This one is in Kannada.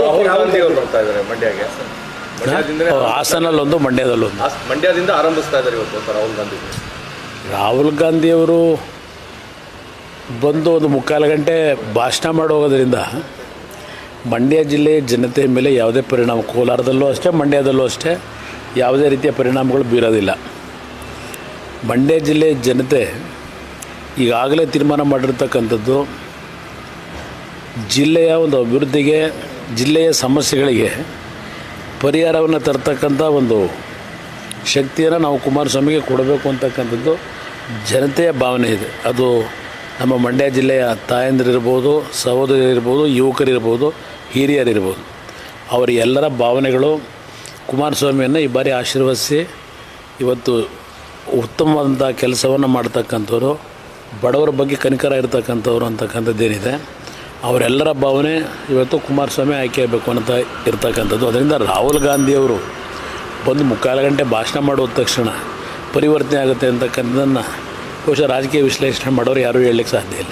ರಾಹುಲ್ ಗಾಂಧಿ ಅವರು ಬರ್ತಾ ಇದ್ದಾರೆ ಮಂಡ್ಯಗೆ. ಹಾಸನಲ್ಲೊಂದು, ಮಂಡ್ಯದಲ್ಲೊಂದು. ಮಂಡ್ಯದಿಂದ ಆರಂಭಿಸ್ತಾ ಇದ್ದಾರೆ ಇವತ್ತು ರಾಹುಲ್ ಗಾಂಧಿ. ರಾಹುಲ್ ಗಾಂಧಿಯವರು ಬಂದು ಒಂದು 3/4 ಗಂಟೆ ಭಾಷಣ ಮಾಡಿ ಹೋಗೋದ್ರಿಂದ ಮಂಡ್ಯ ಜಿಲ್ಲೆಯ ಜನತೆಯ ಮೇಲೆ ಯಾವುದೇ ಪರಿಣಾಮ, ಕೋಲಾರದಲ್ಲೂ ಅಷ್ಟೇ ಮಂಡ್ಯದಲ್ಲೂ ಅಷ್ಟೇ ಯಾವುದೇ ರೀತಿಯ ಪರಿಣಾಮಗಳು ಬೀರೋದಿಲ್ಲ. ಮಂಡ್ಯ ಜಿಲ್ಲೆಯ ಜನತೆ ಈಗಾಗಲೇ ತೀರ್ಮಾನ ಮಾಡಿರ್ತಕ್ಕಂಥದ್ದು ಜಿಲ್ಲೆಯ ಒಂದು ಅಭಿವೃದ್ಧಿಗೆ, ಜಿಲ್ಲೆಯ ಸಮಸ್ಯೆಗಳಿಗೆ ಪರಿಹಾರವನ್ನು ತರ್ತಕ್ಕಂಥ ಒಂದು ಶಕ್ತಿಯನ್ನು ನಾವು ಕುಮಾರಸ್ವಾಮಿಗೆ ಕೊಡಬೇಕು ಅಂತಕ್ಕಂಥದ್ದು ಜನತೆಯ ಭಾವನೆ ಇದೆ. ಅದು ನಮ್ಮ ಮಂಡ್ಯ ಜಿಲ್ಲೆಯ ತಾಯಂದಿರಿರ್ಬೋದು, ಸಹೋದರಿರ್ಬೋದು, ಯುವಕರಿರ್ಬೋದು, ಹಿರಿಯರಿರ್ಬೋದು, ಅವರ ಎಲ್ಲರ ಭಾವನೆಗಳು ಕುಮಾರಸ್ವಾಮಿಯನ್ನು ಈ ಬಾರಿ ಆಶೀರ್ವದಿಸಿ ಇವತ್ತು ಉತ್ತಮವಾದಂಥ ಕೆಲಸವನ್ನು ಮಾಡ್ತಕ್ಕಂಥವ್ರು, ಬಡವರ ಬಗ್ಗೆ ಕನಿಕರ ಇರ್ತಕ್ಕಂಥವ್ರು ಅಂತಕ್ಕಂಥದ್ದೇನಿದೆ, ಅವರೆಲ್ಲರ ಭಾವನೆ ಇವತ್ತು ಕುಮಾರಸ್ವಾಮಿ ಆಯ್ಕೆ ಆಗಬೇಕು ಅಂತ ಇರ್ತಕ್ಕಂಥದ್ದು. ಅದರಿಂದ ರಾಹುಲ್ ಗಾಂಧಿಯವರು ಬಂದು 3/4 ಗಂಟೆ ಭಾಷಣ ಮಾಡೋದ ತಕ್ಷಣ ಪರಿವರ್ತನೆ ಆಗುತ್ತೆ ಅಂತಕ್ಕಂಥದ್ದನ್ನು ಬಹುಶಃ ರಾಜಕೀಯ ವಿಶ್ಲೇಷಣೆ ಮಾಡೋರು ಯಾರೂ ಹೇಳಲಿಕ್ಕೆ ಸಾಧ್ಯ ಇಲ್ಲ.